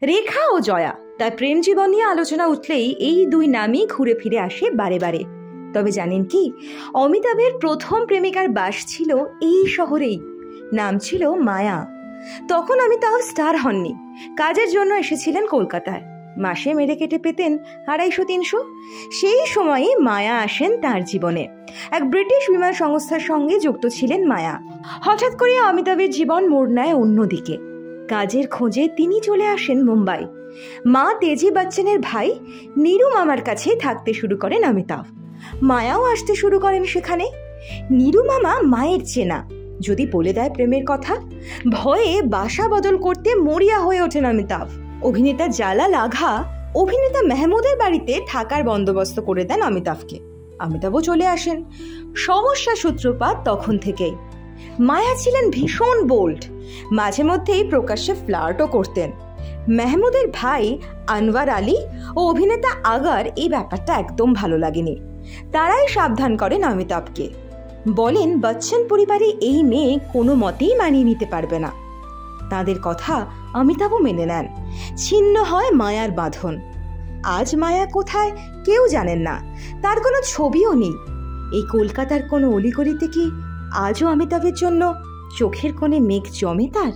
রেখা ও জয়া, তার প্রেম জীবন নিয়ে আলোচনা উঠলেই এই দুই নামই ঘুরে ফিরে আসে বারে বারে। তবে জানেন কি, অমিতাভের প্রথম প্রেমিকার বাস ছিল এই শহরেই, নাম ছিল মায়া। তখন অমিতাভ স্টার হননি, কাজের জন্য এসেছিলেন কলকাতায়। মাসে মেরে কেটে পেতেন 250-300। সেই সময়ে মায়া আসেন তার জীবনে। এক ব্রিটিশ বিমান সংস্থার সঙ্গে যুক্ত ছিলেন মায়া। হঠাৎ করে অমিতাভের জীবন মোড় নেয় অন্যদিকে। কাজের খোঁজে তিনি চলে আসেন মুম্বাই। মা তেজি বচ্চনের ভাই নীরু মামার কাছে থাকতে শুরু করেন অমিতাভ। মায়াও আসতে শুরু করেন সেখানে। নীরু মামা মায়ের চেনা, যদি বলে দেয় প্রেমের কথা, ভয়ে বাসা বদল করতে মরিয়া হয়ে ওঠেন অমিতাভ। অভিনেতা জালাল আঘা অভিনেতা মেহমুদের বাড়িতে থাকার বন্দোবস্ত করে দেন অমিতাভকে। অমিতাভও চলে আসেন। সমস্যা সূত্রপাত তখন থেকেই। মায়া ছিলেন ভীষণ বোল্ড, মাঝে মধ্যেই প্রকাশ্যে ফ্লার্টও করতেন। মেহমুদের ভাই আনোয়ার আলী ও অভিনেতা আগার এই ব্যাপারটা একদম ভালো লাগেনি। তারাই সাবধান করেন অমিতাভকে, বলেন বচ্চন পরিবারে এই মেয়ে কোনো মতেই মানিয়ে নিতে পারবে না। তাদের কথা অমিতাভও মেনে নেন। ছিন্ন হয় মায়ার বাঁধন। আজ মায়া কোথায় কেউ জানেন না, তার কোনো ছবিও নেই। এই কলকাতার কোনো অলিগলিতে কি আজও অমিতাভের জন্য চোখের কোণে মেঘ জমে তার?